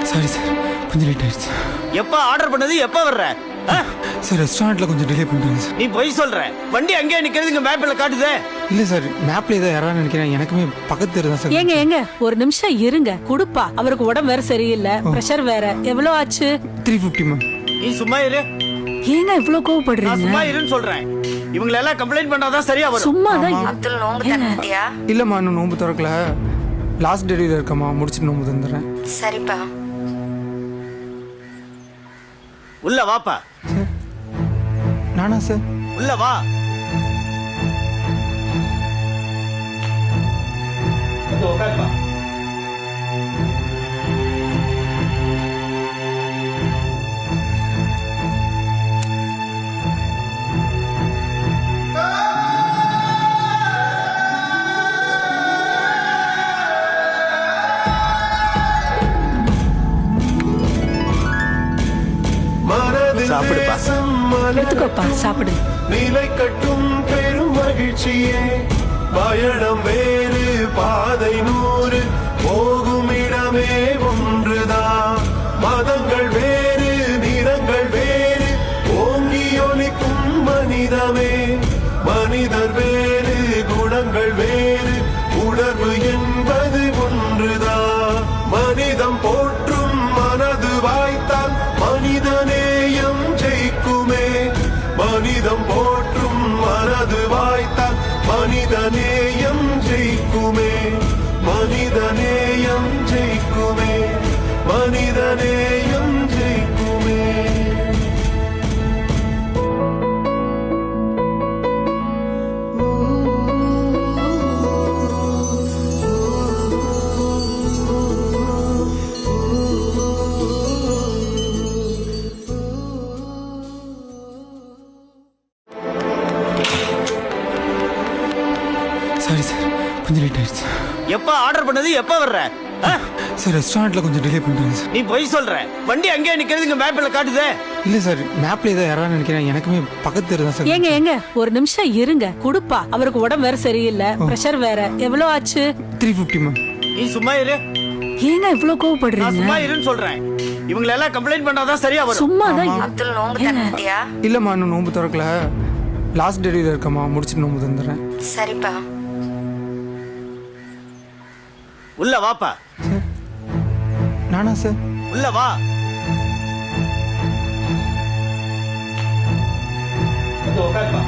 Sorry sir, கொஞ்சம் late ஆயிடுச்சு. எப்ப ஆர்டர் பண்ணது எப்ப வர்ற? சார் ரெஸ்டாரண்ட்ல கொஞ்சம் டிலே பண்ணிட்டேன் சார். நீ போய் சொல்ற. வண்டி அங்கேயே நிக்கிறது, இங்க மேப்ல காட்டுதே. இல்ல சார், மேப்ல ஏதோ யாராவது நினைக்கிறேன். எனக்குமே பக்கத்து தெரு தான் சார். ஏங்க ஒரு நிமிஷம் இருங்க. குடுப்பா, அவருக்கு உடம்பு வேற சரியில்லை, பிரஷர் வேற. எவ்வளவு ஆச்சு? 350 மேம். நீ சும்மா இரு. ஏங்க இவ்ளோ நான் கோவப்படுறீங்க? சும்மா இருன்னு சொல்றேன். இவங்களை எல்லாம் கம்ப்ளைண்ட் பண்ணாதான் சரியா வரும். சும்மாதான். அப்துல் நோம்பு தரட்டியா? இல்லம்மா, இன்னும் நோம்பு திறக்கல. லாஸ்ட் டெலிவரி இருக்கம்மா, முடிச்சுட்டு நோம்பு தந்துடுறேன். சரிப்பா. உள்ள வாப்பா. நானா சார்? உள்ள வா. உட்காருப்பா. சாப்பிடுப்பா. எடுத்துக்கோப்பா, சாப்பிடு. நிலை கட்டும் பெரும் மகிழ்ச்சியே, பயணம் வேறு பாதை 100, போகும் இடமே ஒன்றுதான். மதங்கள் வேறு, நிறங்கள் வேறு, ஓங்கி ஒலிக்கும் மனிதமே. மனிதர் வேறு, குணங்கள் வேறு, உணர்வு என்பது ஒன்றுதான். மனிதம் போற்றும் மனது வாய்த்தால் மனிதநேயம் ஜெயிக்குமே. மனிதம் போற்றும் மனது வாய்த்தால் மனிதநேயம் ஜெயிக்குமே. மனிதநேயம் ஜெயிக்குமே. மனிதநேயம் ஜெயிக்குமே. சாரி சார், கொஞ்சம் லேட் ஆயிடுச்சு. எப்ப ஆர்டர் பண்ணது எப்ப வர்ற? சார் ரெஸ்டாரண்ட்ல கொஞ்சம் டிலே பண்ணிட்டேன் சார். நீ போய் சொல்ற. வண்டி அங்கேயே நிக்கிறது, இங்க மேப்ல காட்டுதே. இல்ல சார், மேப்ல ஏதோ யாராவது நினைக்கிறேன். எனக்குமே பக்கத்து தெரு தான் சார். ஏங்க ஒரு நிமிஷம் இருங்க. குடுப்பா, அவருக்கு உடம்பு வேற சரியில்லை, பிரஷர் வேற. எவ்வளவு ஆச்சு? 350 மேம். நீ சும்மா இரு. ஏங்க இவ்ளோ நான் கோவப்படுறீங்க? சும்மா இருன்னு சொல்றேன். இவங்களை எல்லாம் கம்ப்ளைண்ட் பண்ணாதான் சரியா வரும். சும்மாதான். அப்துல் நோம்பு தரட்டியா? இல்லம்மா, இன்னும் நோம்பு திறக்கல. லாஸ்ட் டெலிவரி இருக்கம்மா, முடிச்சுட்டு நோம்பு தந்துடுறேன். சரிப்பா. உள்ள வாப்பா. நானா சார்? உள்ள வா. உட்காருப்பா.